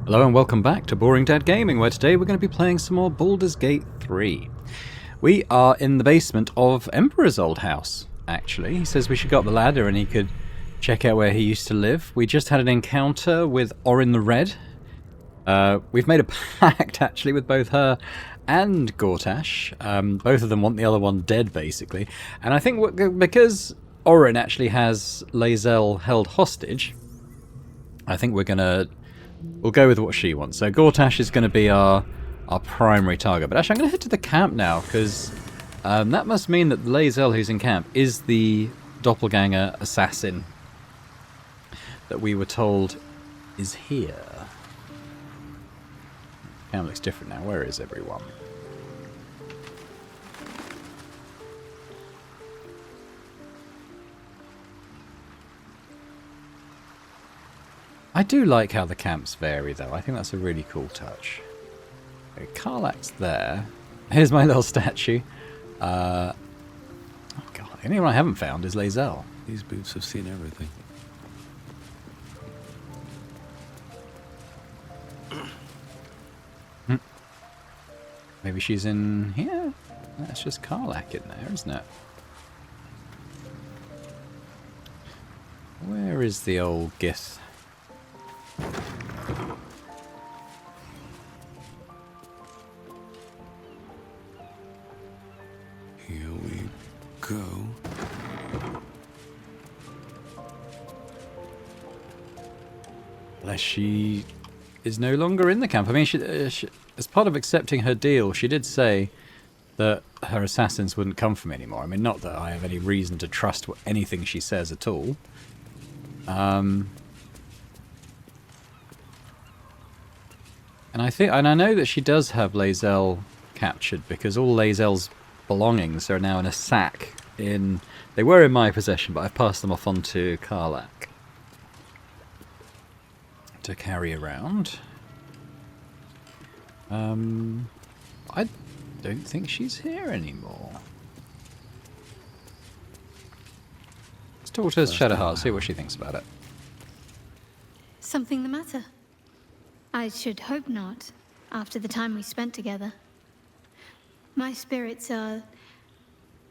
Hello and welcome back to Boring Dad Gaming, where today we're going to be playing some more Baldur's Gate 3. We are in the basement of Emperor's old house, actually. He says we should go up the ladder and he could check out where he used to live. We just had an encounter with Orin the Red. We've made a pact, actually, with both her and Gortash. Both of them want the other one dead, basically. And I think because Orin actually has Lae'zel held hostage, I think we'll go with what she wants. So Gortash is going to be our primary target. But actually I'm going to head to the camp now, because that must mean that Lae'zel, who's in camp, is the doppelganger assassin that we were told is here. The camp looks different now. Where is everyone? I do like how the camps vary, though. I think that's a really cool touch. Okay, Karlach's there. Here's my little statue. Oh god, the only one I haven't found is Lae'zel. These boots have seen everything. Maybe she's in here? That's just Karlach in there, isn't it? Where is the old Gith? Here we go. Unless she is no longer in the camp. I mean, she, as part of accepting her deal, she did say that her assassins wouldn't come from anymore. I mean, not that I have any reason to trust anything she says at all. And I know that she does have Lae'zel captured, because all Lae'zel's belongings are now in a sack. They were in my possession, but I've passed them off onto Karlach to carry around. I don't think she's here anymore. Let's talk to Shadowheart, see what she thinks about it. Something the matter? I should hope not, after the time we spent together. My spirits are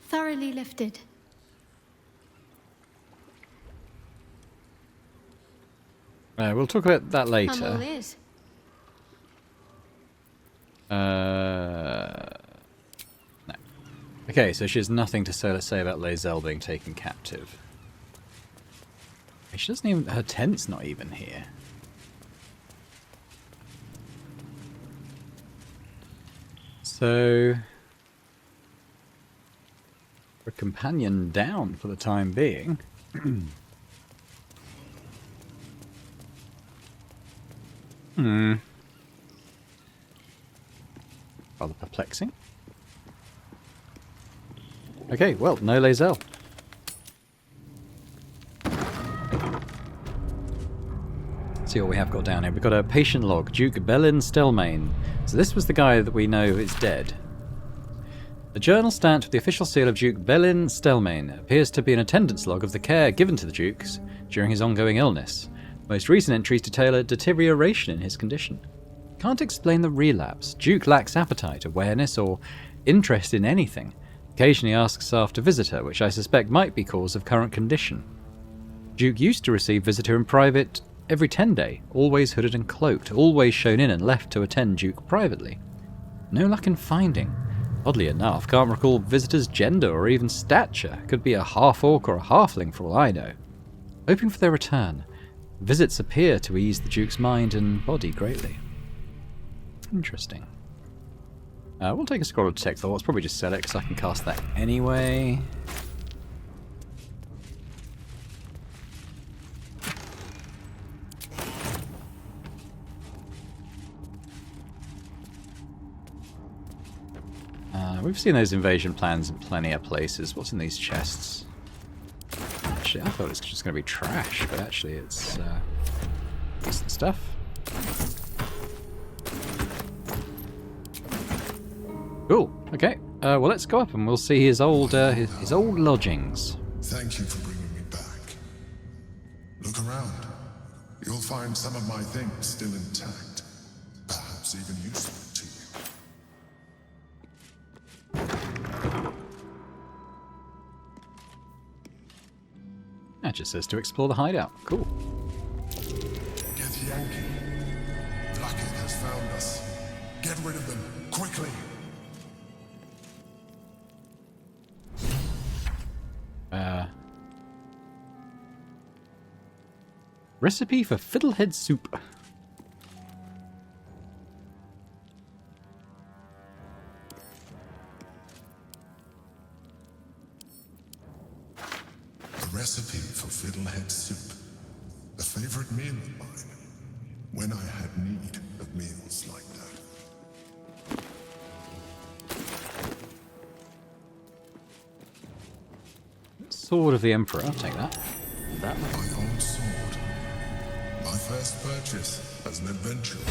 thoroughly lifted. We'll talk about that later. I'm all ears. No. Okay, so she has nothing to say about Lae'zel being taken captive. She doesn't even... Her tent's not even here. So... we're companion down for the time being. Rather perplexing. Okay, well, no Lae'zel. See what we have got down here. We've got a patient log, Duke Belin Stelmane. So this was the guy that we know is dead. The journal stamped with the official seal of Duke Belin Stelmane appears to be an attendance log of the care given to the Dukes during his ongoing illness. Most recent entries detail a deterioration in his condition. Can't explain the relapse. Duke lacks appetite, awareness, or interest in anything. Occasionally asks after visitor, which I suspect might be cause of current condition. Duke used to receive visitor in private every 10 day, always hooded and cloaked, always shown in and left to attend Duke privately. No luck in finding. Oddly enough, can't recall visitor's gender or even stature. Could be a half-orc or a halfling for all I know. Hoping for their return. Visits appear to ease the Duke's mind and body greatly. Interesting. We'll take a scroll of detect thoughts, probably just sell it because I can cast that anyway. We've seen those invasion plans in plenty of places. What's in these chests? Actually, I thought it was just going to be trash, but actually it's decent stuff. Cool. Okay. Well, let's go up and we'll see his old lodgings. Thank you for bringing me back. Look around. You'll find some of my things still intact. it's even useful to you. That just says to explore the hideout. Cool. Get Yankee. Blackhead has found us. Get rid of them, quickly. Recipe for fiddlehead soup. A recipe for fiddlehead soup. A favorite meal of mine. When I had need of meals like that. Sword of the Emperor. I'll take that. That one. My old sword. My first purchase as an adventurer.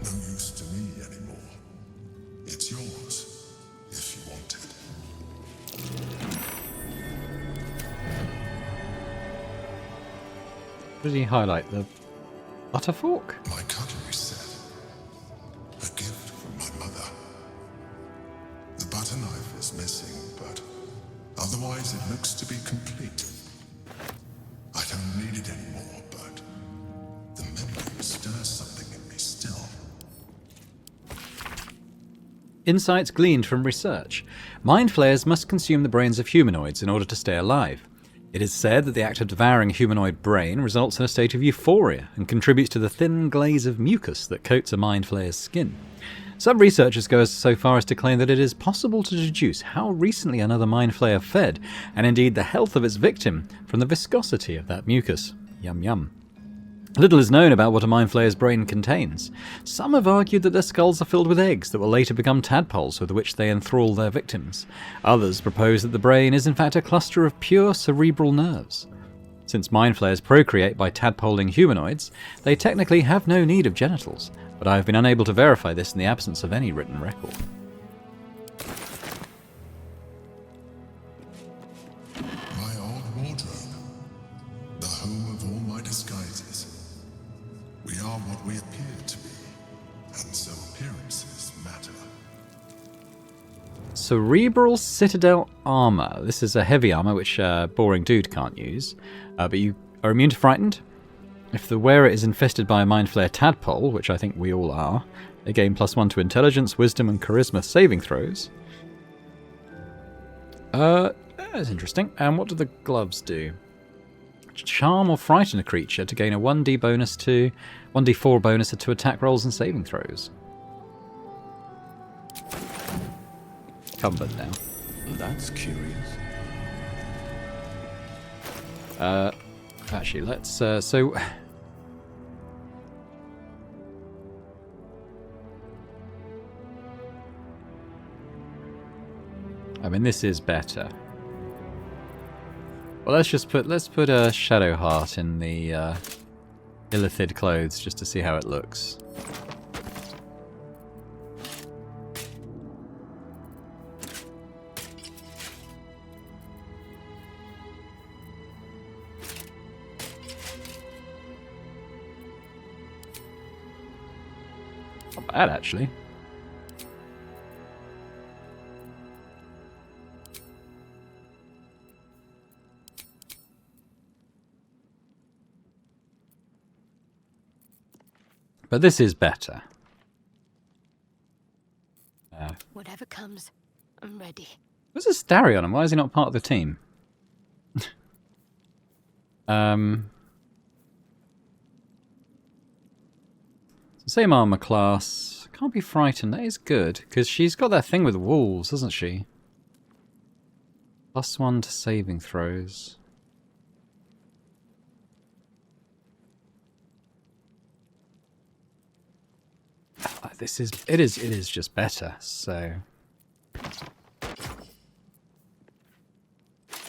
No use to me anymore. It's yours, if you want it. What did he highlight? The butter fork? My cutlery set. A gift from my mother. The butter knife is missing, but otherwise it looks to be complete. I don't need it anymore, but the memory stirs something in me still. Insights gleaned from research. Mind flayers must consume the brains of humanoids in order to stay alive. It is said that the act of devouring a humanoid brain results in a state of euphoria and contributes to the thin glaze of mucus that coats a mind flayer's skin. Some researchers go so far as to claim that it is possible to deduce how recently another mind flayer fed, and indeed the health of its victim, from the viscosity of that mucus. Yum yum. Little is known about what a mind flayer's brain contains. Some have argued that their skulls are filled with eggs that will later become tadpoles with which they enthrall their victims. Others propose that the brain is in fact a cluster of pure cerebral nerves. Since mind flayers procreate by tadpoling humanoids, they technically have no need of genitals, but I have been unable to verify this in the absence of any written record. My old wardrobe. The home of all my disguises. We are what we appear to be, and so appearances matter. Cerebral Citadel Armor. This is a heavy armor which boring dude can't use, but you are immune to frightened. If the wearer is infested by a mind flayer tadpole, which I think we all are, they gain +1 to intelligence, wisdom, and charisma saving throws. That's interesting. And what do the gloves do? Charm or frighten a creature to gain a 1d bonus to 1d4 bonus to attack rolls and saving throws. Combat now. That's curious. Actually, let's I mean, this is better. Well, let's put a shadow heart in the illithid clothes just to see how it looks. Not bad, actually. But this is better. Whatever comes, I'm ready. Where's Astarion and why is he not part of the team? Same armor class. Can't be frightened. That is good, because she's got that thing with wolves, hasn't she? +1 to saving throws. It is just better, so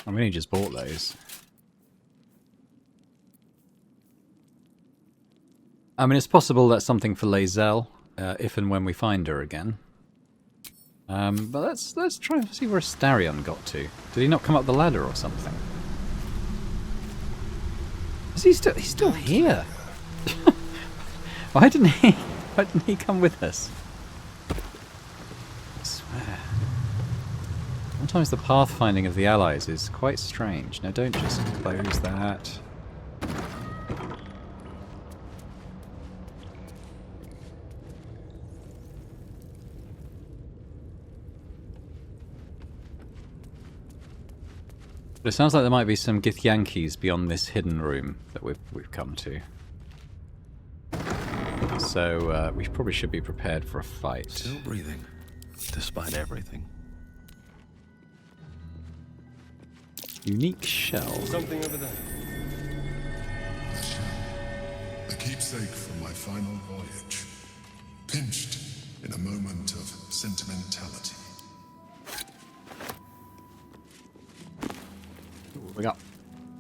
I mean, he just bought those. I mean, it's possible that's something for Lae'zel, if and when we find her again. But let's try and see where Astarion got to. Did he not come up the ladder or something? Is he still? He's still here. Why didn't he? Why didn't he come with us? I swear. Sometimes the pathfinding of the allies is quite strange. Now don't just close that. But it sounds like there might be some Githyanki's beyond this hidden room that we've come to. So we probably should be prepared for a fight. Still breathing, despite everything. Unique shell. Something over there. A shell. A keepsake from my final voyage. Pinched in a moment of sentimentality. What we got?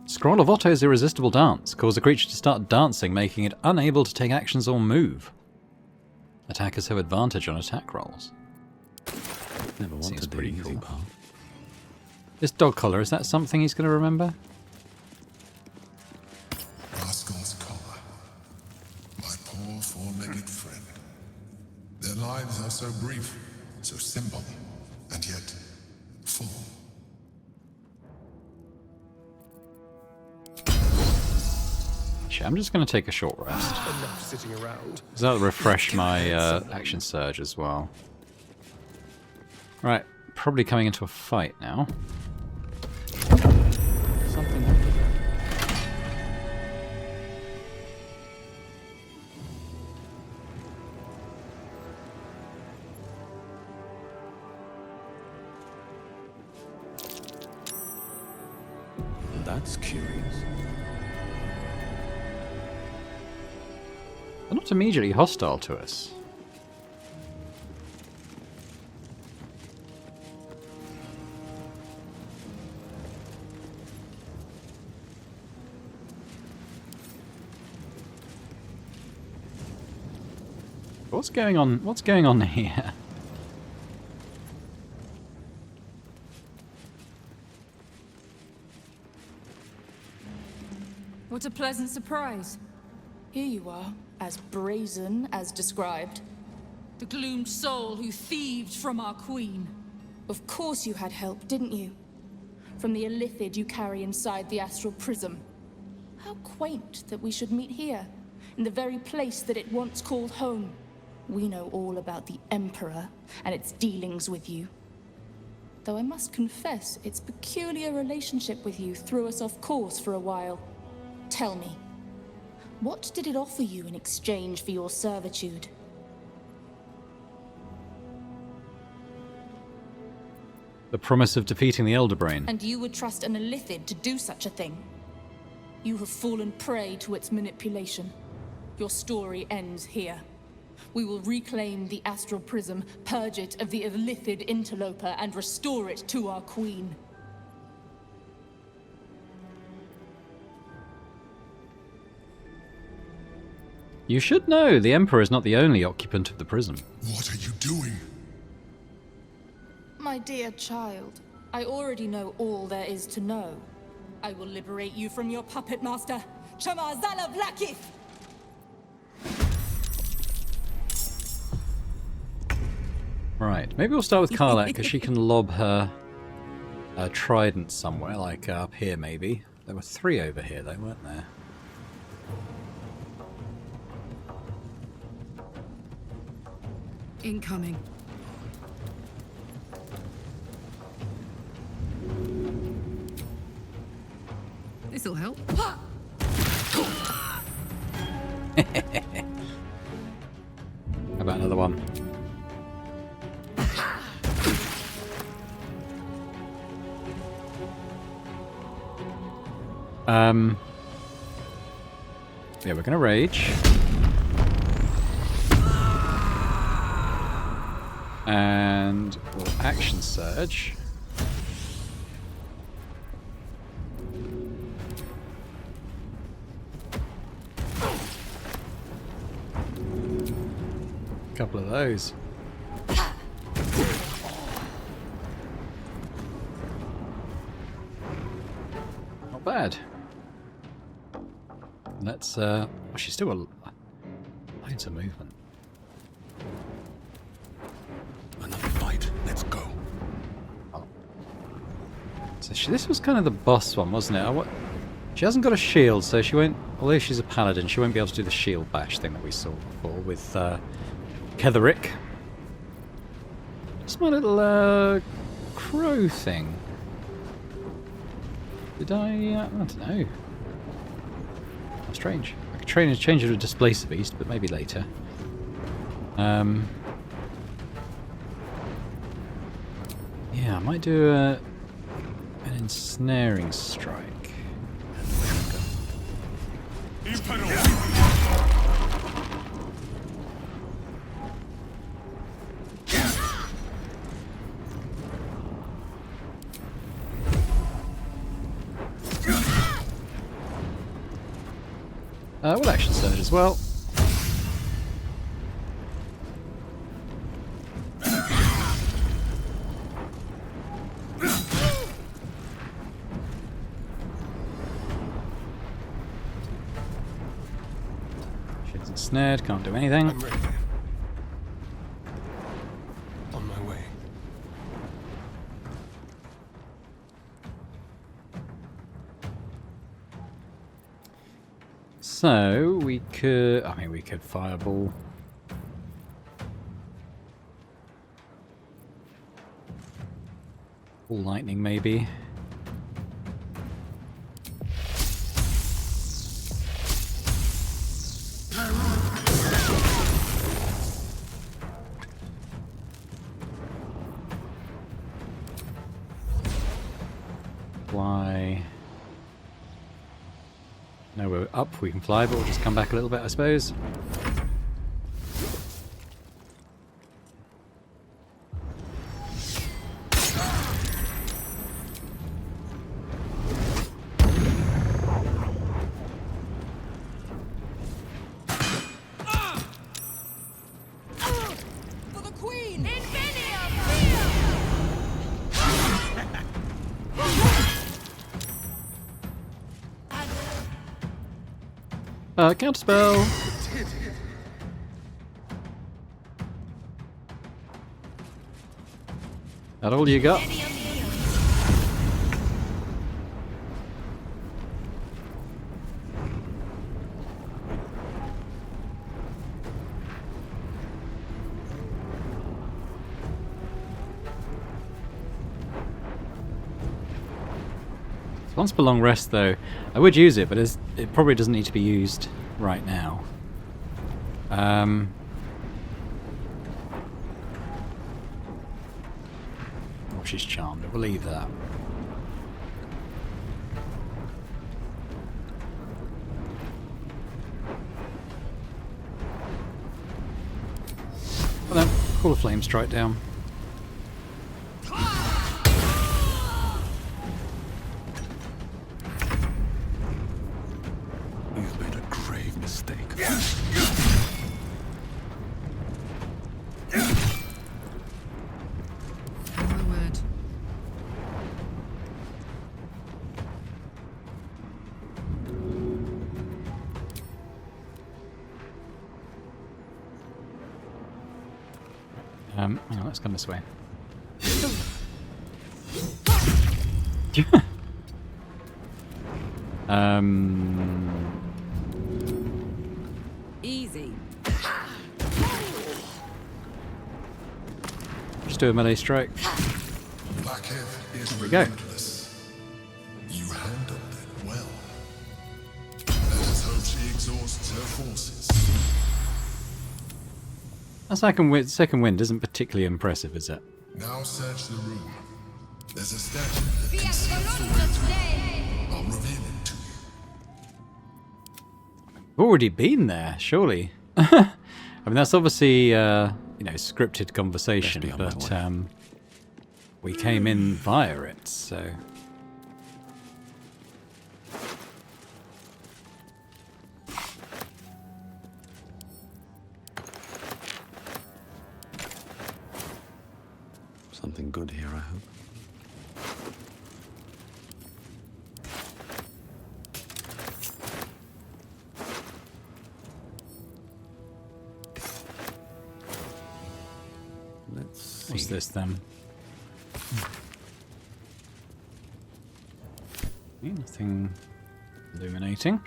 Scroll of Otto's irresistible dance. Cause a creature to start dancing, making it unable to take actions or move. Attackers have advantage on attack rolls. Never Seems wanted the pretty easy cool. part. This dog collar, is that something he's going to remember? Rascal's collar. My poor four-legged friend. Their lives are so brief, so simple, and yet full. Actually, I'm just going to take a short rest. Enough sitting around. Because that'll refresh my action surge as well. Right, probably coming into a fight now. Something over there. That's curious. They're not immediately hostile to us. What's going on? What's going on here? What a pleasant surprise. Here you are, as brazen as described. The gloomed soul who thieved from our queen. Of course you had help, didn't you? From the illithid you carry inside the astral prism. How quaint that we should meet here, in the very place that it once called home. We know all about the Emperor and its dealings with you. Though I must confess, its peculiar relationship with you threw us off course for a while. Tell me, what did it offer you in exchange for your servitude? The promise of defeating the Elder Brain. And you would trust an illithid to do such a thing? You have fallen prey to its manipulation. Your story ends here. We will reclaim the astral prism, purge it of the illithid interloper, and restore it to our queen. You should know, the Emperor is not the only occupant of the prism. What are you doing? My dear child, I already know all there is to know. I will liberate you from your puppet master, Chamazala Vlakith! Right, maybe we'll start with Karlak, because she can lob her trident somewhere, like up here maybe. There were 3 over here though, weren't there? Incoming. This'll help. How about another one? Yeah, we're gonna rage. And we'll action surge. A couple of those. Not bad. Let's, oh, she's still a loads of movement. Another fight. Let's go. So this was kind of the boss one, wasn't it? She hasn't got a shield, so she won't... Although she's a paladin, she won't be able to do the shield bash thing that we saw before with Ketherick. It's my little crow thing. Did I don't know. Strange. I could change it to a Displacer Beast, but maybe later. Yeah, I might do an ensnaring strike. We'll action surge as well. Shit's ensnared, can't do anything. I'm ready. On my way. So we could, I mean, we could fireball. All lightning, maybe. Fly. No, we're up, we can fly, but we'll just come back a little bit, I suppose. For the Queen! Counterspell! That all you got? Once per long rest, though, I would use it, but it probably doesn't need to be used right now. Oh, she's charmed. We'll leave that. Well then, call a flame strike down. You've made a grave mistake. My word. Hang on, let's come this way. Easy. Just do a melee strike. Blackhead is There we go. relentless. You handled it well. Let us hope she exhausts her forces. That second wind isn't particularly impressive, is it? Now search the room. There's a statue that conceals the way through. I'll reveal it to you. We've already been there, surely. I mean, that's obviously, you know, scripted conversation, Best be on my but way. we came in via it, so... Something good here, I hope. What's this then? Nothing illuminating.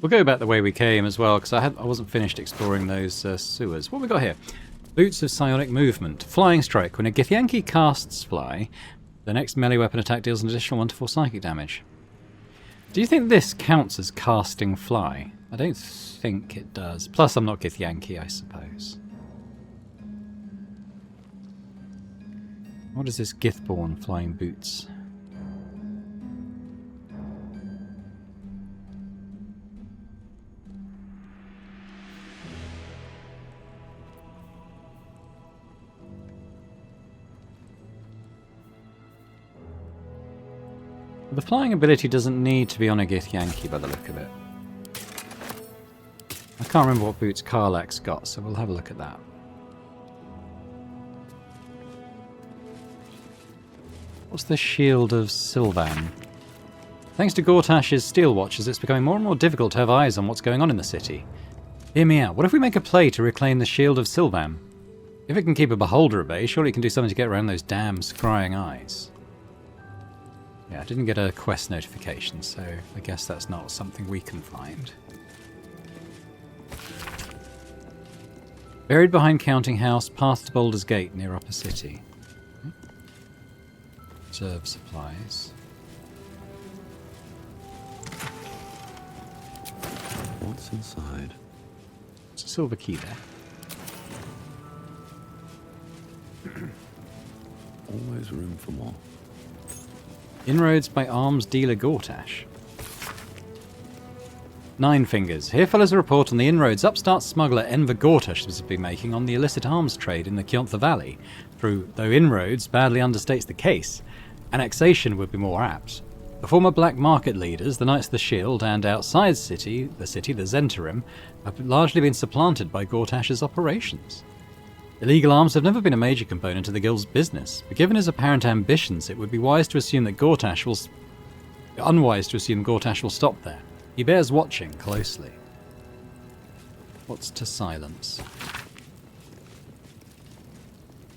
We'll go back the way we came as well, because I wasn't finished exploring those sewers. What have we got here? Boots of psionic movement. Flying strike. When a Githyanki casts fly, the next melee weapon attack deals an additional 1 to 4 psychic damage. Do you think this counts as casting fly? I don't think it does. Plus, I'm not Githyanki, I suppose. What is this Githborn flying boots? The flying ability doesn't need to be on a Githyanki by the look of it. I can't remember what boots Karlak's got, so we'll have a look at that. What's the Shield of Sylvan? Thanks to Gortash's steel watches, it's becoming more and more difficult to have eyes on what's going on in the city. Hear me out. What if we make a play to reclaim the Shield of Sylvan? If it can keep a beholder at bay, surely it can do something to get around those damn scrying eyes. Yeah, I didn't get a quest notification, so I guess that's not something we can find. Buried behind Counting House, path to Baldur's Gate near Upper City. Reserve supplies. What's inside? There's a silver key there. Always room for more. Inroads by arms dealer Gortash. Nine Fingers. Here follows a report on the inroads upstart smuggler Enver Gortash has been making on the illicit arms trade in the Kyontha Valley. Though inroads badly understates the case, annexation would be more apt. The former black market leaders, the Knights of the Shield, and outside the city, the Zentarim, have largely been supplanted by Gortash's operations. Illegal arms have never been a major component of the guild's business, but given his apparent ambitions, it would be unwise to assume Gortash will stop there. He bears watching closely. What's to silence?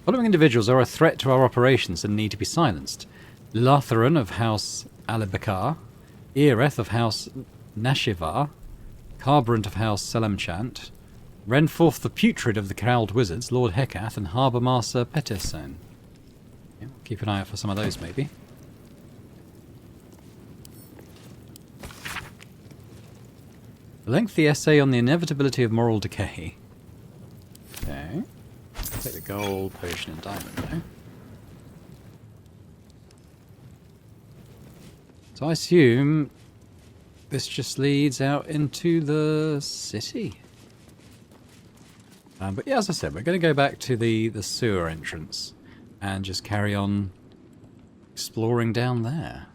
Following individuals are a threat to our operations and need to be silenced. Latharan of House Alibakar, Ereth of House Nashivar, Carbrant of House Selamchant, Renforth the Putrid of the Cowled Wizards, Lord Hekath, and Harbour Master Peterson. Yeah, we'll keep an eye out for some of those, maybe. A lengthy essay on the inevitability of moral decay. Okay. Take the gold, potion, and diamond, though. So I assume this just leads out into the city. But yeah, as I said, we're going to go back to the sewer entrance and just carry on exploring down there.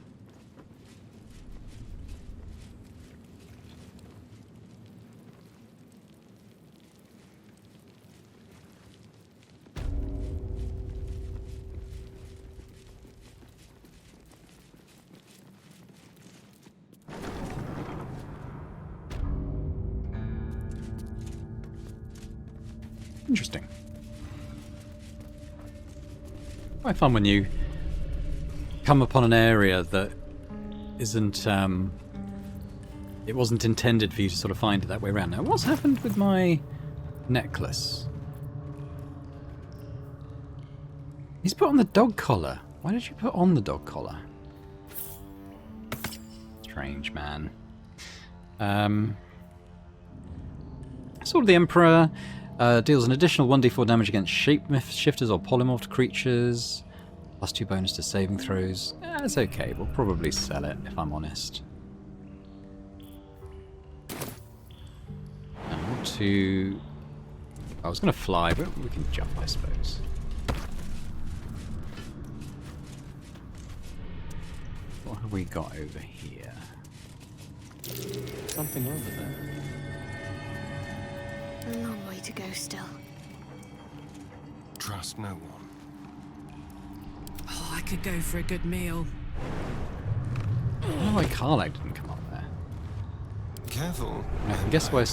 Interesting. Quite fun when you come upon an area that isn't, it wasn't intended for you to sort of find it that way around. Now, what's happened with my necklace? He's put on the dog collar. Why did you put on the dog collar? Strange, man. Sword of the Emperor. Deals an additional 1d4 damage against shapeshifters or polymorphed creatures. +2 bonus to saving throws. It's okay, we'll probably sell it, if I'm honest. to... I was going to fly, but we can jump, I suppose. What have we got over here? Something over there. A long way to go still. Trust no one. Oh, I could go for a good meal. I don't know why Karlak didn't come up there. Careful. I guess we're...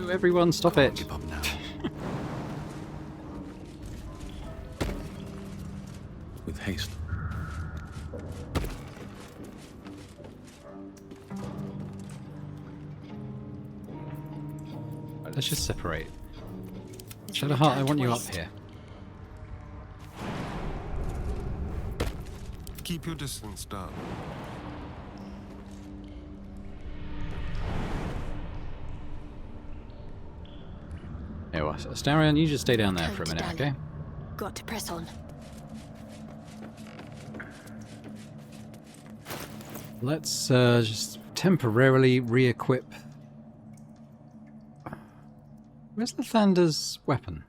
Oh, everyone, stop it. Give up now. With haste. Right, let's just separate. There's Shadowheart, no I time want to you up waste. here. Keep your distance, darling. Yeah, well, Astarion, you just stay down there for a Time minute, to okay? dally. Got to press on. Let's just temporarily re-equip. Where's Lathander's weapon?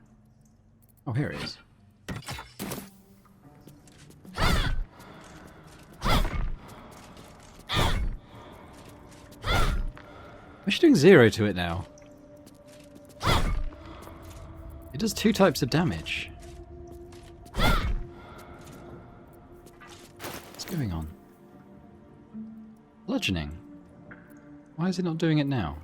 Oh, here it is. We're doing 0 to it now. It does 2 types of damage. What's going on? Bludgeoning. Why is it not doing it now?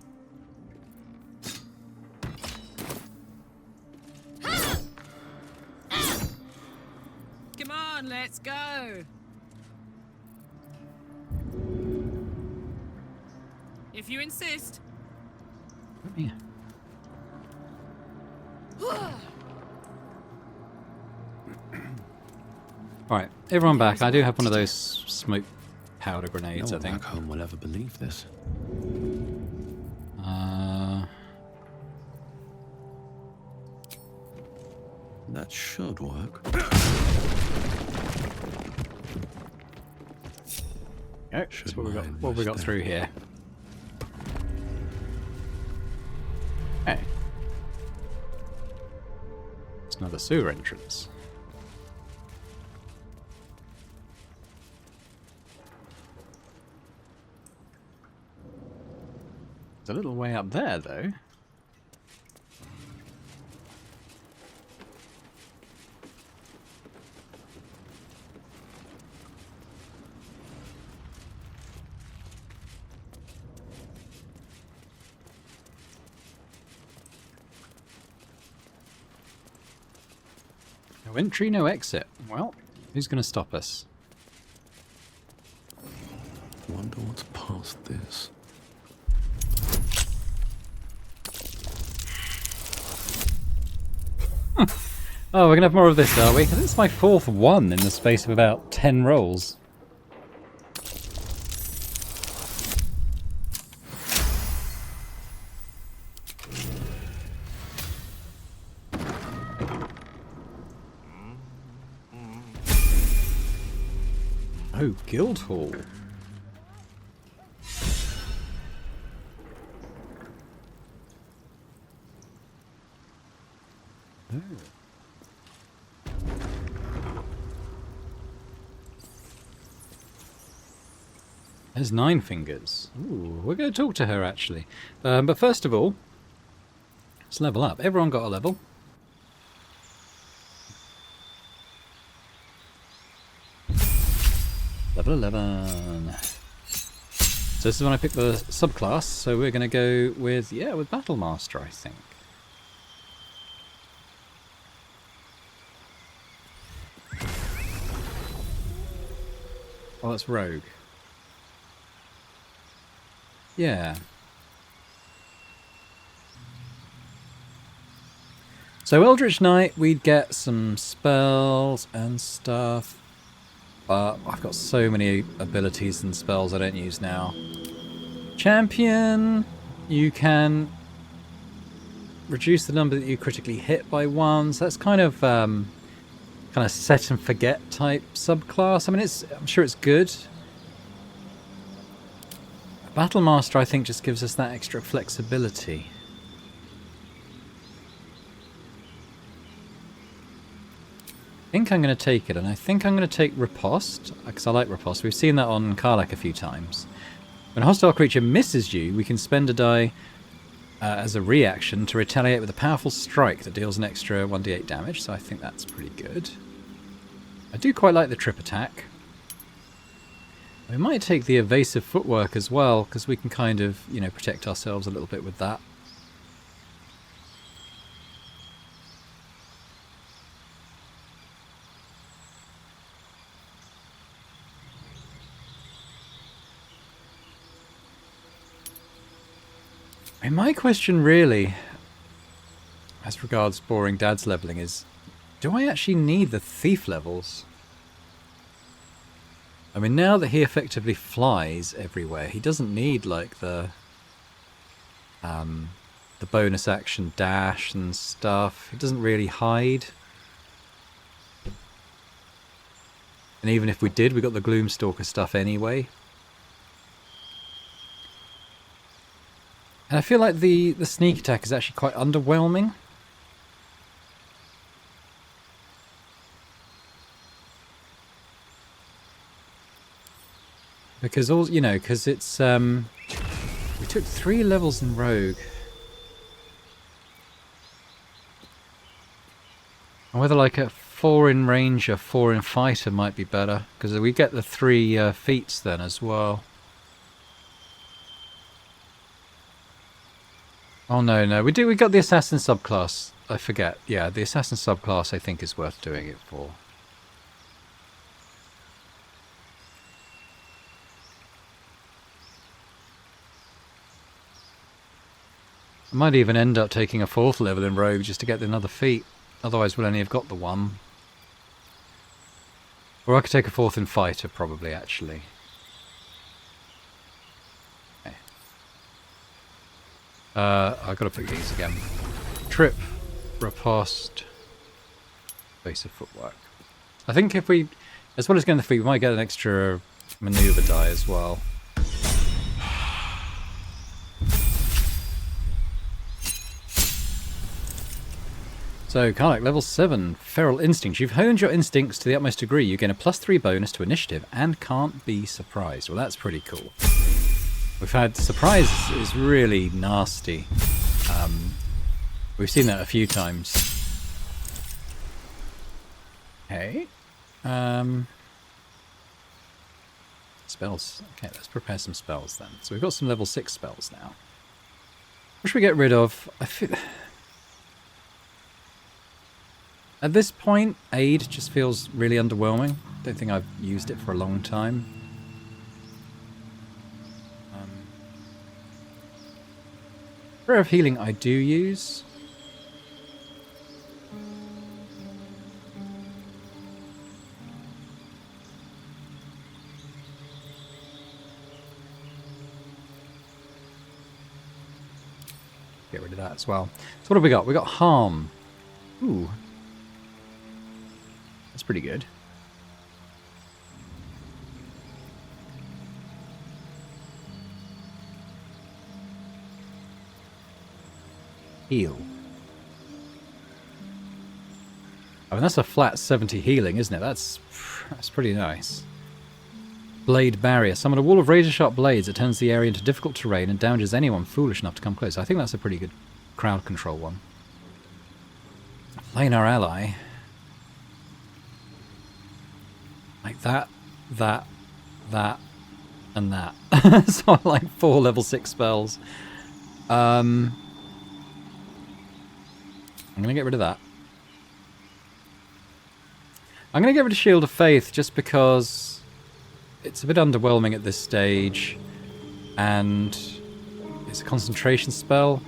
Come on, let's go. If you insist. Come here. Alright, everyone back. I do have one of those smoke powder No grenades, I one think. back home will ever believe this. That should work. Okay, Should that's what we got. mind What have we my got step. through here? Hey, it's another sewer entrance. It's a little way up there, though. No entry, no exit. Well, who's going to stop us? Wonder what's past this. Oh, we're going to have more of this, are we? This is my 4th one in the space of about 10 rolls. Oh, Guildhall. Oh. There's 9 fingers. Ooh, we're going to talk to her, actually. But first of all, let's level up. Everyone got a level. Level 11. So this is when I pick the subclass, so we're going to go with, yeah, with Battlemaster, I think. Oh, that's Rogue. Yeah. So Eldritch Knight, we'd get some spells and stuff. But I've got so many abilities and spells I don't use now. Champion, you can reduce the number that you critically hit by 1. So that's kind of set and forget type subclass. I mean, I'm sure it's good, Battle Master, I think, just gives us that extra flexibility. I think I'm going to take it, and I think I'm going to take Riposte, because I like Riposte. We've seen that on Karlach a few times. When a hostile creature misses you, we can spend a die as a reaction to retaliate with a powerful strike that deals an extra 1d8 damage, so I think that's pretty good. I do quite like the trip attack. We might take the evasive footwork as well, because we can kind of, you know, protect ourselves a little bit with that. And my question really, as regards boring dad's leveling, is do I actually need the thief levels? I mean, now that he effectively flies everywhere, he doesn't need like the bonus action dash and stuff. He doesn't really hide. And even if we did, we got the Gloom Stalker stuff anyway. And I feel like the sneak attack is actually quite underwhelming. Because all, you know, because it's we took 3 levels in Rogue. And whether like a 4 in Ranger, 4 in Fighter might be better, because we get the 3 feats then as well. Oh no, we got the Assassin subclass. I forget. Yeah, the Assassin subclass I think is worth doing it for. I might even end up taking a 4th level in Rogue just to get another feat. Otherwise we'll only have got the 1. Or I could take a 4th in Fighter probably, actually. Okay. I've got to pick these again. Trip, Riposte, Evasive Footwork. I think if we, as well as getting the feat, we might get an extra maneuver die as well. So, Karlach, level 7, Feral Instincts. You've honed your instincts to the utmost degree. You gain a +3 bonus to initiative and can't be surprised. Well, that's pretty cool. We've had surprise is really nasty. We've seen that a few times. Okay. Spells. Okay, let's prepare some spells then. So we've got some level 6 spells now. What should we get rid of? I feel... At this point, Aid just feels really underwhelming. Don't think I've used it for a long time. Prayer of Healing I do use. Get rid of that as well. So what have we got? We got Harm. Ooh. That's pretty good. Heal. I mean, that's a flat 70 healing, isn't it? That's pretty nice. Blade Barrier. Summon a wall of razor-sharp blades that turns the area into difficult terrain and damages anyone foolish enough to come close. I think that's a pretty good crowd control one. Planar Ally. Like that, and that. So I like 4 level 6 spells. I'm going to get rid of that. I'm going to get rid of Shield of Faith just because it's a bit underwhelming at this stage. And it's a concentration spell.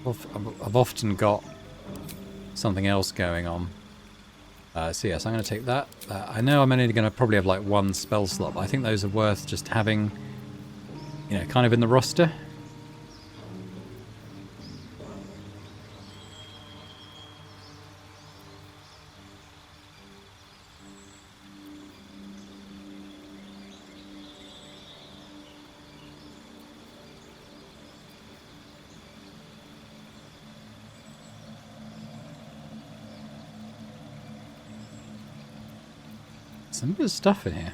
I've often got something else going on. So yes, I'm going to take that. I know I'm only going to probably have like 1 spell slot, but I think those are worth just having, you know, kind of in the roster. Some good stuff in here.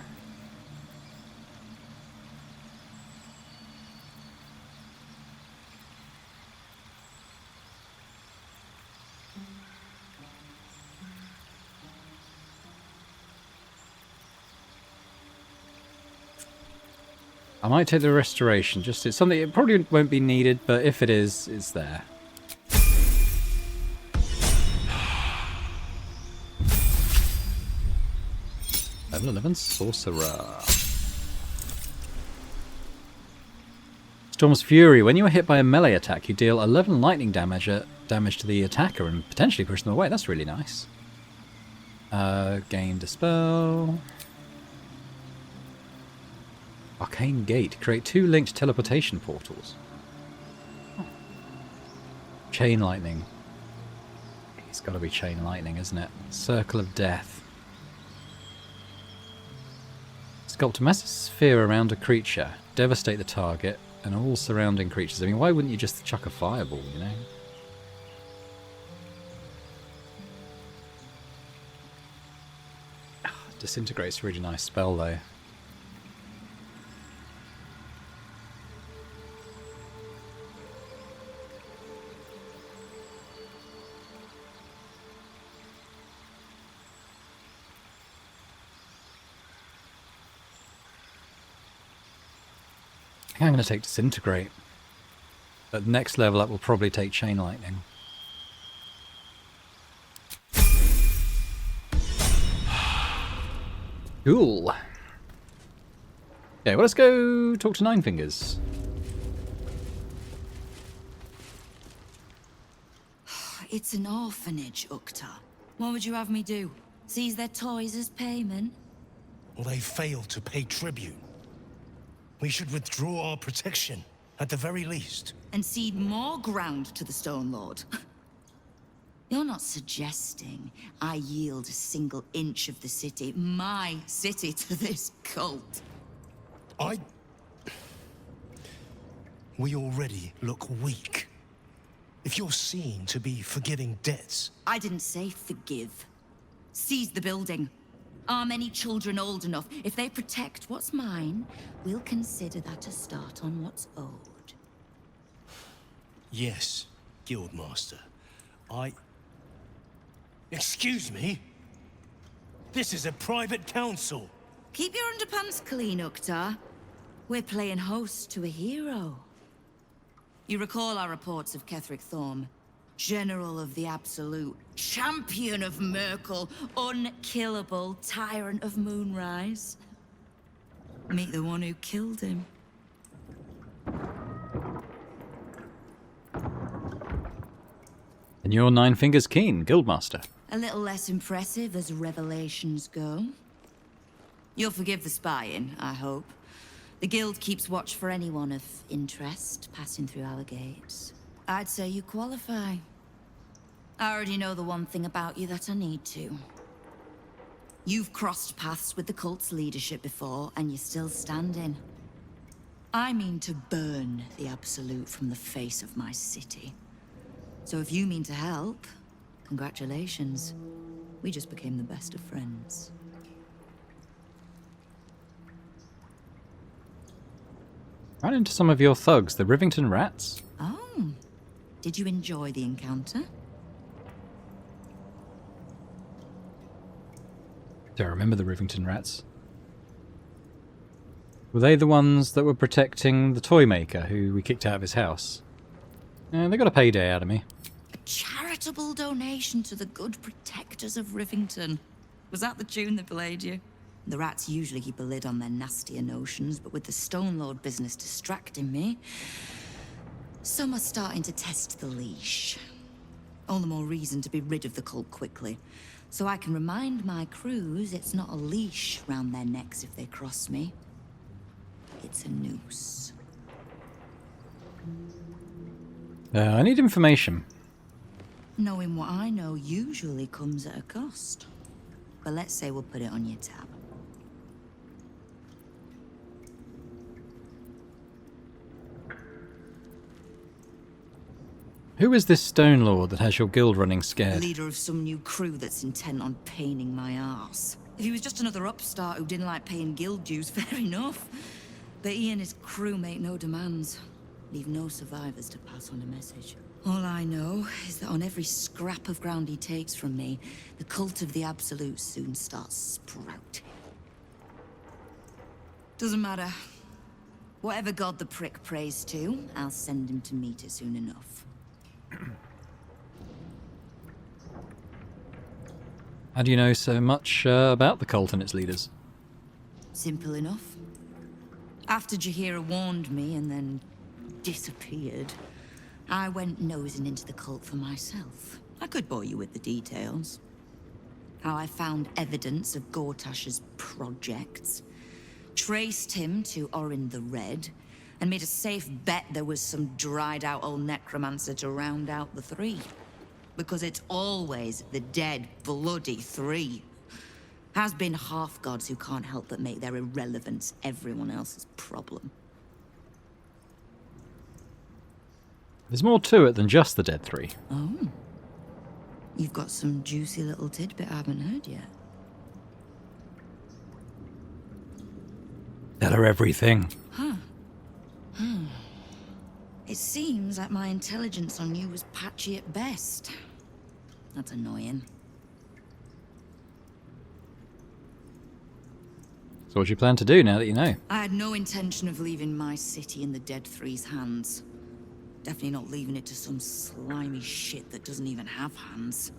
I might take the restoration. Just it's something it probably won't be needed, but if it is, it's there. Level 11 Sorcerer. Storm's Fury. When you are hit by a melee attack, you deal 11 lightning damage to the attacker and potentially push them away. That's really nice. Gain Dispel. Arcane Gate. Create 2 linked teleportation portals. Oh. Chain Lightning. It's got to be Chain Lightning, isn't it? Circle of Death. Sculpt a massive sphere around a creature. Devastate the target and all surrounding creatures. I mean, why wouldn't you just chuck a fireball, you know? Disintegrate's a really nice spell, though. I think I'm going to take Disintegrate. At the next level up, we'll probably take Chain Lightning. Cool. Okay, well, let's go talk to Nine Fingers. It's an orphanage, Ukta. What would you have me do? Seize their toys as payment? Well, they failed to pay tribute. We should withdraw our protection, at the very least. And cede more ground to the Stone Lord? You're not suggesting I yield a single inch of the city, my city, to this cult? We already look weak. If you're seen to be forgiving debts... I didn't say forgive. Seize the building. Are many children old enough? If they protect what's mine, we'll consider that a start on what's owed. Yes, Guildmaster. Excuse me? This is a private council. Keep your underpants clean, Uktar. We're playing host to a hero. You recall our reports of Ketheric Thorm, General of the Absolute, Champion of Merkel, unkillable Tyrant of Moonrise. Meet the one who killed him. And you're Nine Fingers Keen, Guildmaster. A little less impressive as revelations go. You'll forgive the spying, I hope. The Guild keeps watch for anyone of interest passing through our gates. I'd say you qualify. I already know the one thing about you that I need to. You've crossed paths with the cult's leadership before, and you're still standing. I mean to burn the Absolute from the face of my city. So if you mean to help, congratulations. We just became the best of friends. Ran into some of your thugs, the Rivington Rats. Oh, did you enjoy the encounter? Do I remember the Rivington Rats? Were they the ones that were protecting the toy maker who we kicked out of his house? They got a payday out of me. A charitable donation to the good protectors of Rivington. Was that the tune that played you? The rats usually keep a lid on their nastier notions, but with the Stone Lord business distracting me, some are starting to test the leash. All the more reason to be rid of the cult quickly, so I can remind my crews it's not a leash round their necks if they cross me. It's a noose. I need information. Knowing what I know usually comes at a cost. But let's say we'll put it on your tab. Who is this Stone Lord that has your guild running scared? Leader of some new crew that's intent on paining my arse. If he was just another upstart who didn't like paying guild dues, fair enough. But he and his crew make no demands. Leave no survivors to pass on a message. All I know is that on every scrap of ground he takes from me, the cult of the Absolute soon starts sprouting. Doesn't matter. Whatever god the prick prays to, I'll send him to meet it soon enough. How do you know so much about the cult and its leaders? Simple enough. After Jaheira warned me and then disappeared, I went nosing into the cult for myself. I could bore you with the details. How I found evidence of Gortash's projects, traced him to Orin the Red, and made a safe bet there was some dried-out old necromancer to round out the three. Because it's always the dead, bloody three. Has been half-gods who can't help but make their irrelevance everyone else's problem. There's more to it than just the dead three. Oh. You've got some juicy little tidbit I haven't heard yet. Tell her everything. Huh. It seems like my intelligence on you was patchy at best. That's annoying. So what do you plan to do now that you know? I had no intention of leaving my city in the Dead Three's hands. Definitely not leaving it to some slimy shit that doesn't even have hands.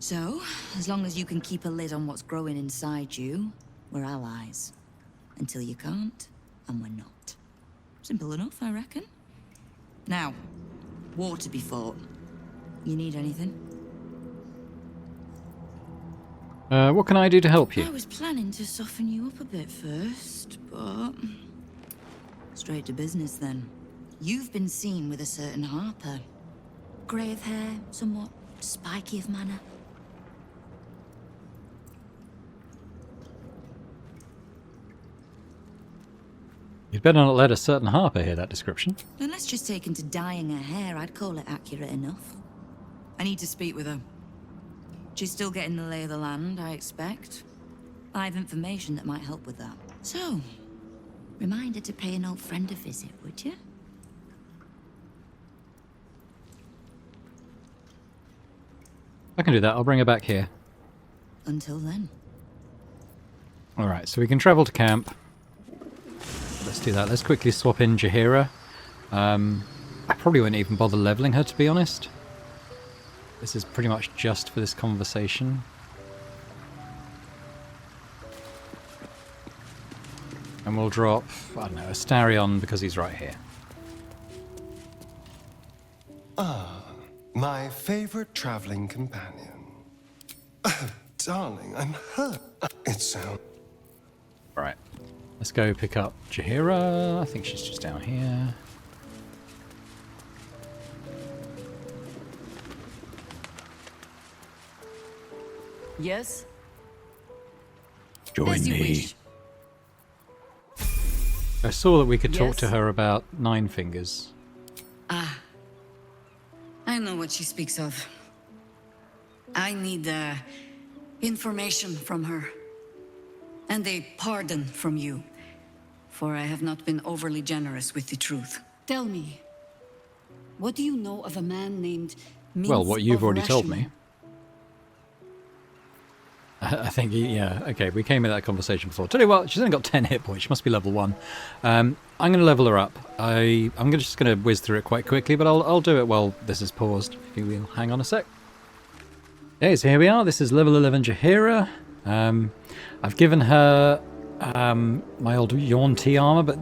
So, as long as you can keep a lid on what's growing inside you, we're allies. Until you can't, and we're not. Simple enough, I reckon. Now, war to be fought. You need anything? What can I do to help you? I was planning to soften you up a bit first, but... straight to business then. You've been seen with a certain Harper. Grey of hair, somewhat spiky of manner. You'd better not let a certain Harper hear that description. Unless she's taken to dyeing her hair, I'd call it accurate enough. I need to speak with her. She's still getting the lay of the land, I expect. I have information that might help with that. So, remind her to pay an old friend a visit, would you? I can do that. I'll bring her back here. Until then. Alright, so we can travel to camp. Let's do that. Let's quickly swap in Jaheira. I probably wouldn't even bother leveling her, to be honest. This is pretty much just for this conversation. And we'll drop, I don't know, a Starion because he's right here. My favorite traveling companion. Darling, I'm hurt. It sounds... Right. Let's go pick up Jaheira. I think she's just down here. Yes? Join As you me. wish. I saw that we could talk to Yes? her about Nine Fingers. Ah. I know what she speaks of. I need, information from her. And a pardon from you. For I have not been overly generous with the truth. Tell me, what do you know of a man named Well, what you've already told me. Rashmi? I think, yeah, okay, we came in that conversation before. Tell you what, she's only got 10 hit points. She must be level 1. I'm going to level her up. I'm just going to whiz through it quite quickly, but I'll do it while this is paused. If you will hang on a sec. Okay, so here we are. This is level 11 Jaheira. I've given her my old Yuan-Ti armor, but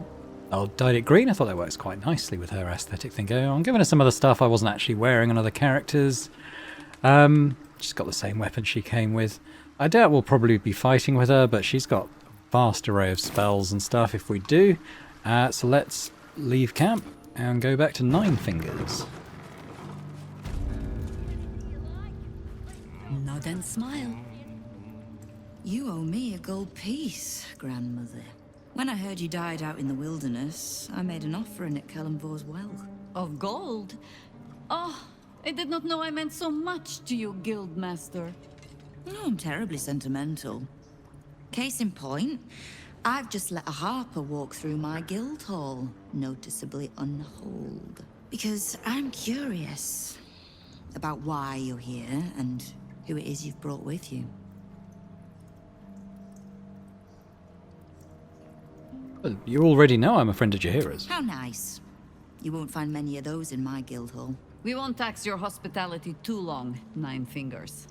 I dyed it green. I thought that works quite nicely with her aesthetic thing going on. I'm giving her some other stuff I wasn't actually wearing on other characters. She's got the same weapon she came with. I doubt we'll probably be fighting with her, but she's got a vast array of spells and stuff if we do. So let's leave camp and go back to Nine Fingers. Nod and smile. You owe me a gold piece, grandmother. When I heard you died out in the wilderness, I made an offering at Kellamvor's well. Of gold? Oh, I did not know I meant so much to you, Guildmaster. No, I'm terribly sentimental. Case in point, I've just let a harper walk through my guild hall, noticeably unholed. Because I'm curious about why you're here and who it is you've brought with you. Well, you already know I'm a friend of Jaheira's. How nice. You won't find many of those in my guild hall. We won't tax your hospitality too long, Nine Fingers.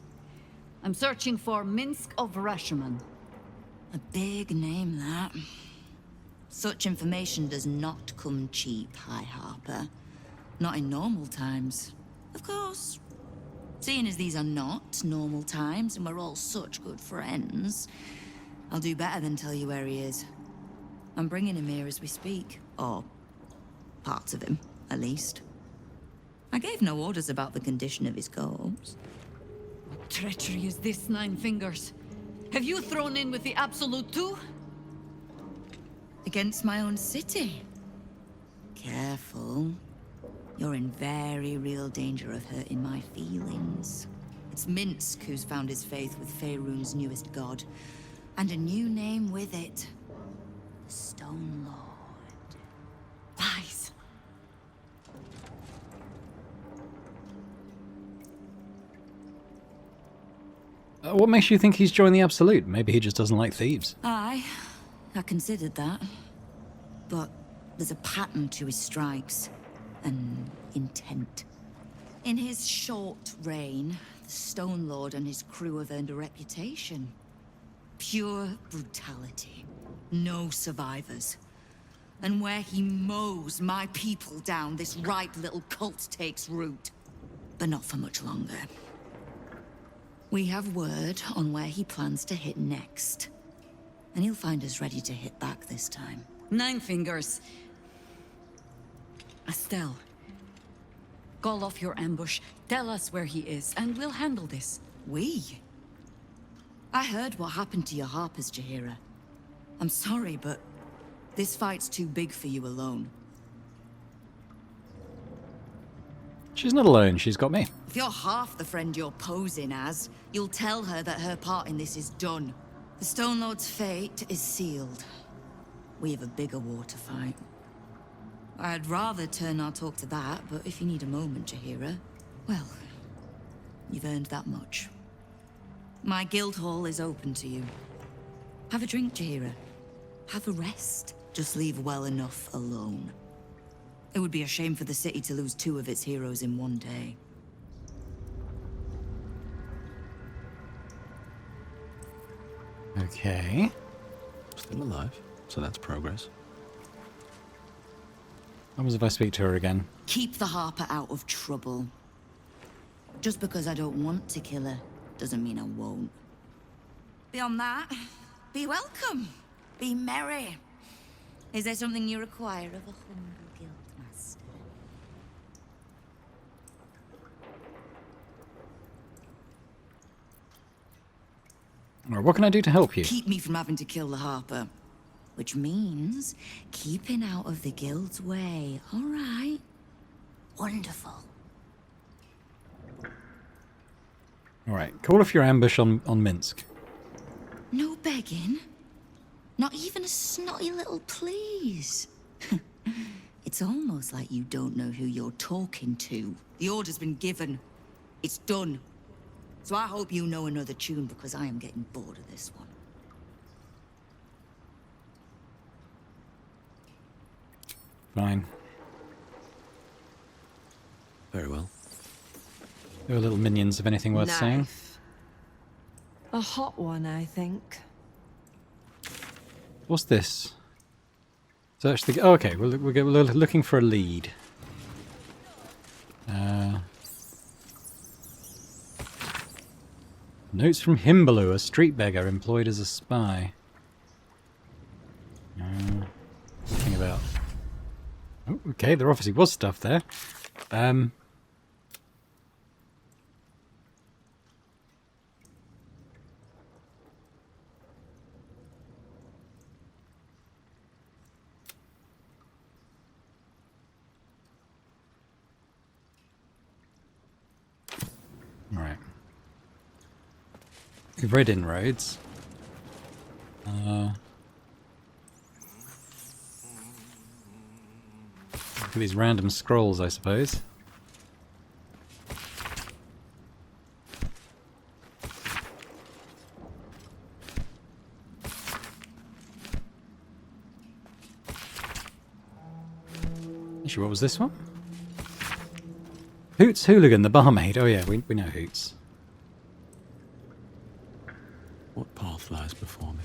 I'm searching for Minsk of Rashomon. A big name, that. Such information does not come cheap, High Harper. Not in normal times. Of course. Seeing as these are not normal times and we're all such good friends, I'll do better than tell you where he is. I'm bringing him here as we speak. Or parts of him, at least. I gave no orders about the condition of his corpse. What treachery is this, Nine Fingers? Have you thrown in with the Absolute too? Against my own city. Careful. You're in very real danger of hurting my feelings. It's Minsk who's found his faith with Faerun's newest god. And a new name with it. The Stone Lord. Lies. What makes you think he's joined the Absolute? Maybe he just doesn't like thieves. Aye, I considered that. But there's a pattern to his strikes. An intent. In his short reign, the Stone Lord and his crew have earned a reputation. Pure brutality. No survivors. And where he mows my people down, this ripe little cult takes root. But not for much longer. We have word on where he plans to hit next. And he'll find us ready to hit back this time. Nine Fingers. Estelle. Call off your ambush, tell us where he is, and we'll handle this. We? I heard what happened to your Harpers, Jaheira. I'm sorry, but this fight's too big for you alone. She's not alone, she's got me. If you're half the friend you're posing as, you'll tell her that her part in this is done. The Stone Lord's fate is sealed. We have a bigger war to fight. I'd rather turn our talk to that, but if you need a moment, Jaheira, well, you've earned that much. My guild hall is open to you. Have a drink, Jaheira. Have a rest. Just leave well enough alone. It would be a shame for the city to lose 2 of its heroes in one day. Okay. Still alive, so that's progress. What was if I speak to her again? Keep the Harper out of trouble. Just because I don't want to kill her, doesn't mean I won't. Beyond that, be welcome. Be merry. Is there something you require of a humble guildmaster? Alright, what can I do to help you? Keep me from having to kill the Harper. Which means keeping out of the guild's way, all right? Wonderful. Alright, call off your ambush on Minsk. No begging? Not even a snotty little please? It's almost like you don't know who you're talking to. The order's been given. It's done. So I hope you know another tune, because I am getting bored of this one. Fine. Very well. There are little minions of anything worth saying. A hot one, I think. What's this? Search the... Oh, okay, we're looking for a lead. Notes from Himbaloo, a street beggar employed as a spy. Nothing about... Oh, okay, there obviously was stuff there. Alright. We've read inroads. Look at these random scrolls, I suppose. Actually, what was this one? Hoots Hooligan, the barmaid. Oh yeah, we know Hoots. What path lies before me?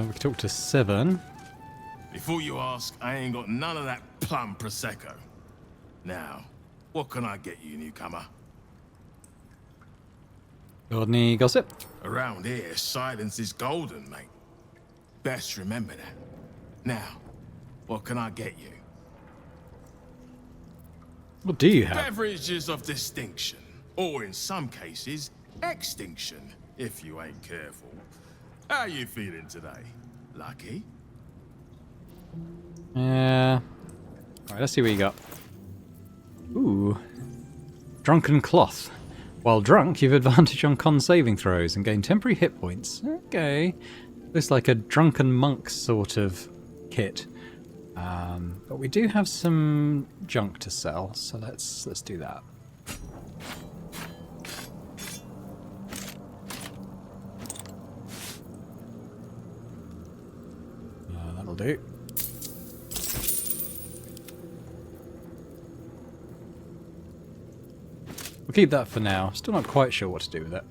We can talk to Seven. Before you ask, I ain't got none of that plum prosecco. Now, what can I get you, newcomer? Got any gossip? Around here, silence is golden, mate. Best remember that. Now, what can I get you? What do you have? Beverages of distinction, or in some cases, extinction, if you ain't careful. How you feeling today? Lucky? Yeah. Alright, let's see what you got. Ooh. Drunken Cloth. While drunk, you've advantage on con saving throws and gain temporary hit points. Okay. Looks like a drunken monk sort of kit. But we do have some junk to sell, so let's do that. That'll do. We'll keep that for now. Still not quite sure what to do with it.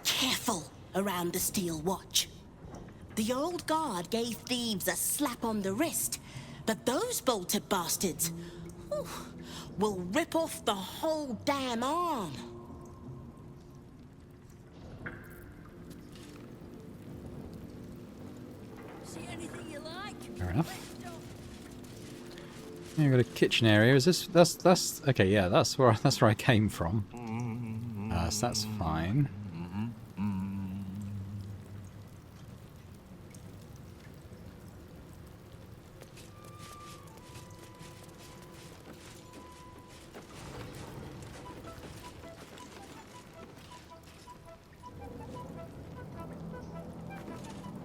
Careful around the Steel Watch. The old guard gave Thieves a slap on the wrist, but those bolted bastards will rip off the whole damn arm. Fair enough. Yeah, we've got a kitchen area. Is this that's okay, yeah, that's where I came from. So that's fine.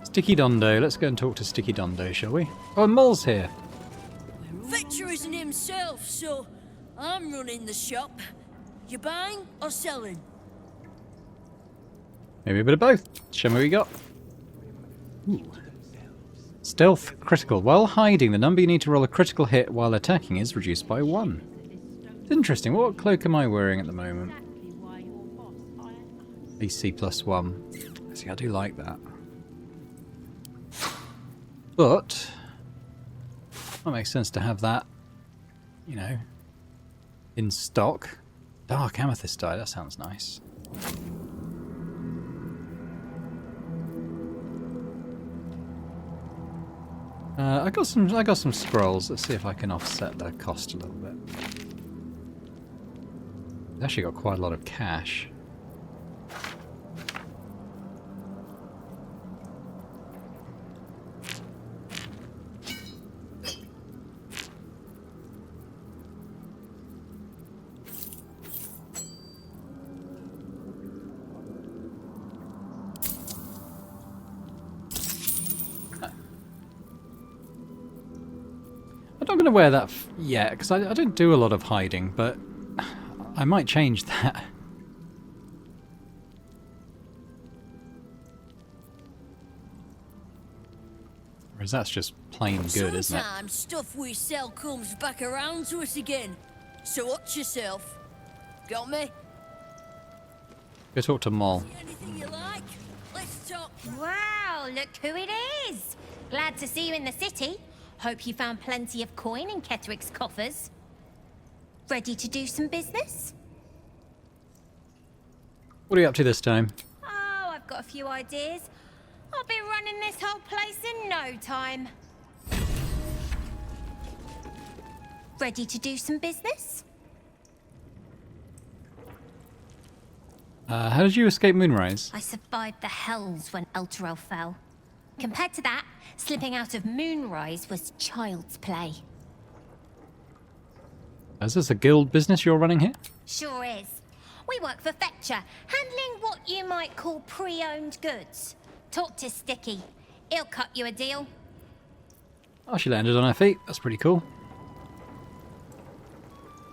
Sticky Dondo. Let's go and talk to Sticky Dondo, shall we? Oh, Mole's here. Victor isn't himself, so I'm running the shop. You buying or selling? Maybe a bit of both. Show me what you got. Ooh. Stealth critical. While hiding, the number you need to roll a critical hit while attacking is reduced by 1. It's interesting. What cloak am I wearing at the moment? AC +1. See, I do like that. But it makes sense to have that, you know, in stock. Dark amethyst dye, that sounds nice. I got some scrolls. Let's see if I can offset the cost a little bit. I've actually got quite a lot of cash. I'm not going to wear that yet, because I don't do a lot of hiding, but I might change that. Whereas that's just plain good, isn't it? Sometimes stuff we sell comes back around to us again. So watch yourself. Got me? Go talk to Mol. Anything you like? Let's talk. Wow, look who it is. Glad to see you in the city. Hope you found plenty of coin in Ketherick's coffers. Ready to do some business? What are you up to this time? Oh, I've got a few ideas. I'll be running this whole place in no time. Ready to do some business? How did you escape Moonrise? I survived the hells when Elturel fell. Compared to that, slipping out of Moonrise was child's play. Is this a guild business you're running here? Sure is. We work for Fetcher, handling what you might call pre-owned goods. Talk to Sticky. He'll cut you a deal. Oh, she landed on her feet. That's pretty cool.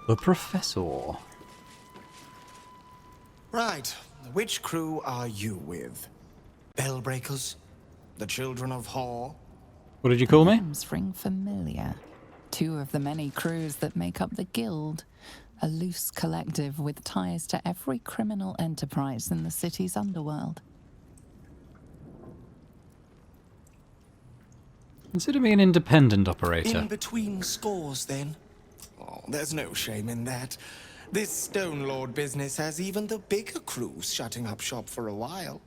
The Professor. Right. Which crew are you with? Bellbreakers? The Children of Hor? What did you call me? Names ring familiar. Two of the many crews that make up the Guild. A loose collective with ties to every criminal enterprise in the city's underworld. Consider me an independent operator. In between scores, then? Oh, there's no shame in that. This Stone Lord business has even the bigger crews shutting up shop for a while.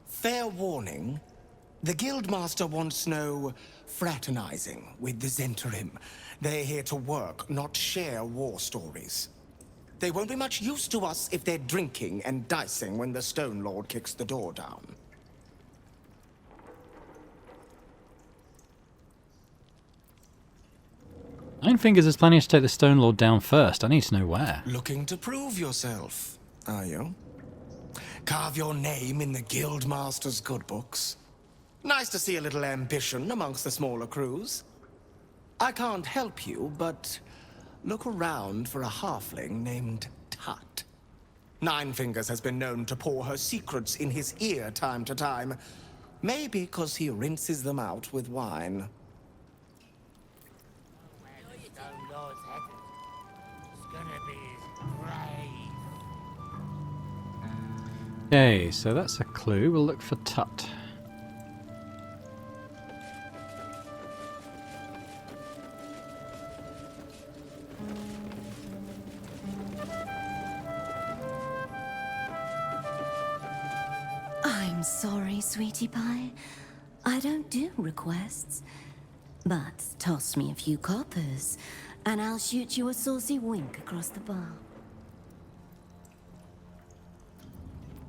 Fair warning, the Guildmaster wants no fraternizing with the Zentarim. They're here to work, not share war stories. They won't be much use to us if they're drinking and dicing when the Stone Lord kicks the door down. Nine Fingers is planning to take the Stone Lord down first. I need to know where. Looking to prove yourself, are you? Carve your name in the Guildmaster's good books. Nice to see a little ambition amongst the smaller crews. I can't help you, but look around for a halfling named Tut. Nine Fingers has been known to pour her secrets in his ear time to time. Maybe because he rinses them out with wine. Okay, so that's a clue. We'll look for Tut. I'm sorry, sweetie pie. I don't do requests. But toss me a few coppers, and I'll shoot you a saucy wink across the bar.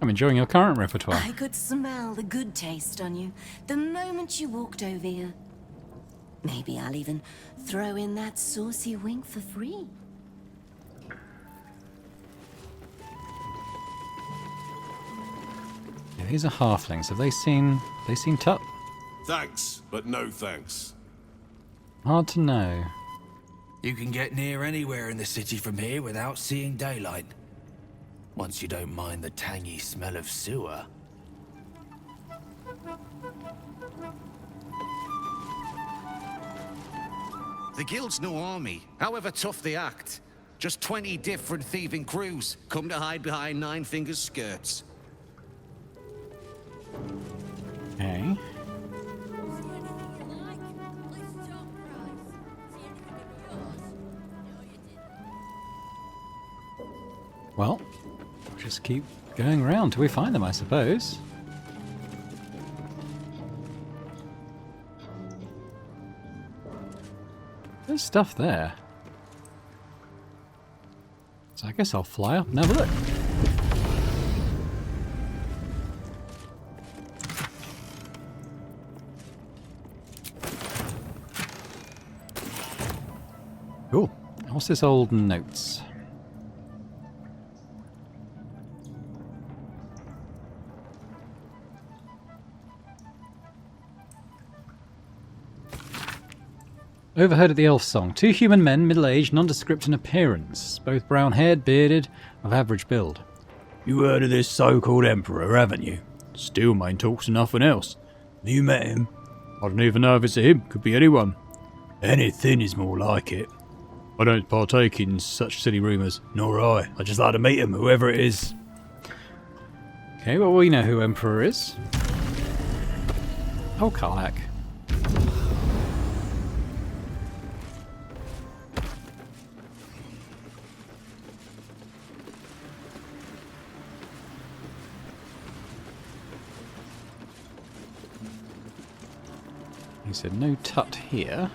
I'm enjoying your current repertoire. I could smell the good taste on you the moment you walked over here. Maybe I'll even throw in that saucy wink for free. Yeah, these are halflings. Have they seen Tut? Thanks, but no thanks. Hard to know. You can get near anywhere in the city from here without seeing daylight. Once you don't mind the tangy smell of sewer. The Guild's no army, however tough they act. Just 20 different thieving crews come to hide behind Nine Fingers' skirts. Okay. Well, just keep going around till we find them, I suppose. There's stuff there. So I guess I'll fly up and have a look. Cool. What's this old notes? Overheard at the elf song. Two human men, middle-aged, nondescript in appearance. Both brown-haired, bearded, of average build. You heard of this so-called emperor, haven't you? Steelmane talks to nothing else. Have you met him? I don't even know if it's him. Could be anyone. Anything is more like it. I don't partake in such silly rumours. Nor I. I just like to meet him, whoever it is. Okay, well we know who emperor is. Oh, Karlak. He said no Tut here.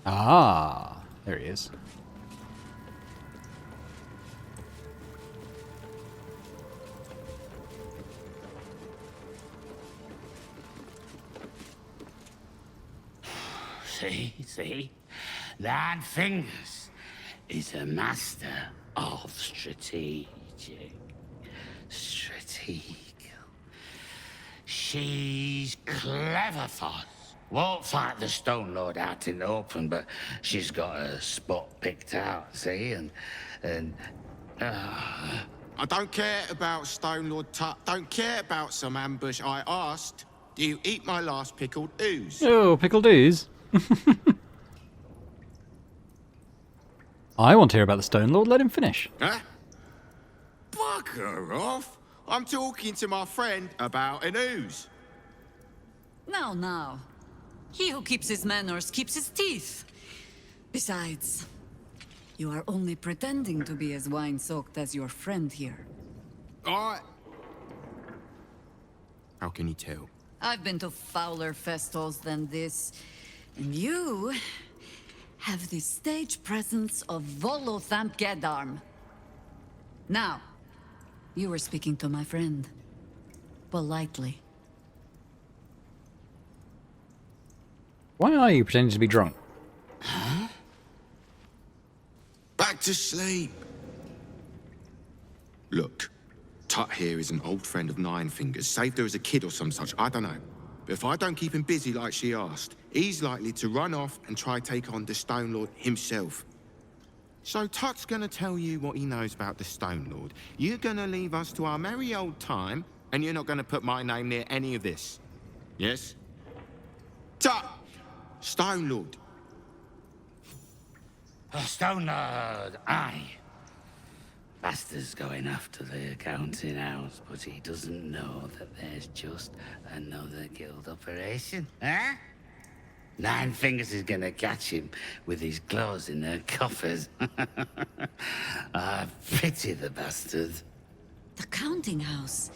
Ah, there he is. See? 9 Fingers is a master of strategic. She's clever, Foss. Won't fight the Stone Lord out in the open, but she's got a spot picked out, see? I don't care about Stone Lord Tut. Don't care about some ambush. I asked, do you eat my last pickled ooze? Oh, pickled ooze. I want to hear about the Stone Lord. Let him finish. Huh? Bugger off. I'm talking to my friend about an ooze. Now. He who keeps his manners keeps his teeth. Besides, you are only pretending to be as wine-soaked as your friend here. How can you tell? I've been to fouler festivals than this, and you have the stage presence of Volothamp Gedarm. Now, you were speaking to my friend. Politely. Why are you pretending to be drunk? Huh? Back to sleep. Look, Tut here is an old friend of 9 Fingers. Saved her as a kid or some such, I don't know. But if I don't keep him busy like she asked, he's likely to run off and try take on the Stone Lord himself. So Tut's gonna tell you what he knows about the Stone Lord. You're gonna leave us to our merry old time, and you're not gonna put my name near any of this. Yes? Tut! Stone Lord. Stone Lord, aye. Bastard's going after the counting house, but he doesn't know that there's just another guild operation, huh? 9 Fingers is gonna catch him with his claws in their coffers. I pity the bastard. The counting house?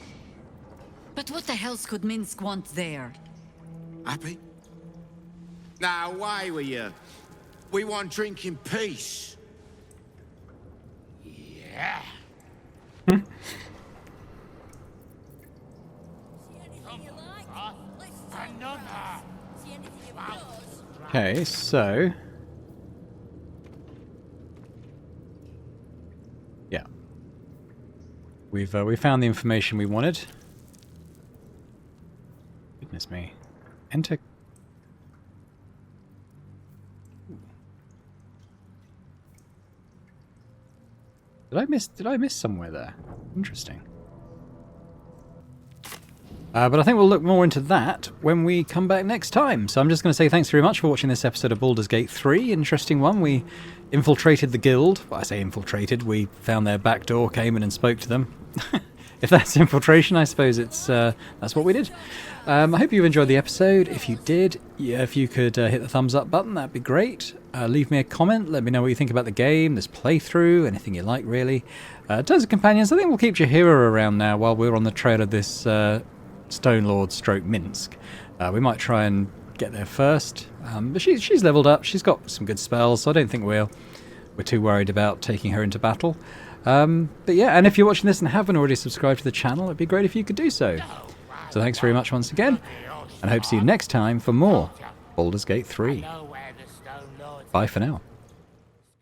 But what the hell's could Minsk want there? Happy? Now, away with you. We want drink in peace. Yeah. Okay, so... yeah. We found the information we wanted. Goodness me. Enter... Did I miss somewhere there? Interesting. But I think we'll look more into that when we come back next time. So I'm just going to say thanks very much for watching this episode of Baldur's Gate 3. Interesting one. We infiltrated the guild. Well, I say infiltrated. We found their back door, came in and spoke to them. If that's infiltration, I suppose it's that's what we did. I hope you've enjoyed the episode. If you did, yeah, if you could hit the thumbs up button, that'd be great. Leave me a comment. Let me know what you think about the game, this playthrough, anything you like, really. Tons of companions. I think we'll keep Jahira around now while we're on the trail of this Stone Lord stroke Minsk. We might try and get there first. But she's leveled up. She's got some good spells, so I don't think we're too worried about taking her into battle. But yeah, and if you're watching this and haven't already subscribed to the channel, it'd be great if you could do so. So thanks very much once again, and I hope to see you next time for more Baldur's Gate 3. Bye for now.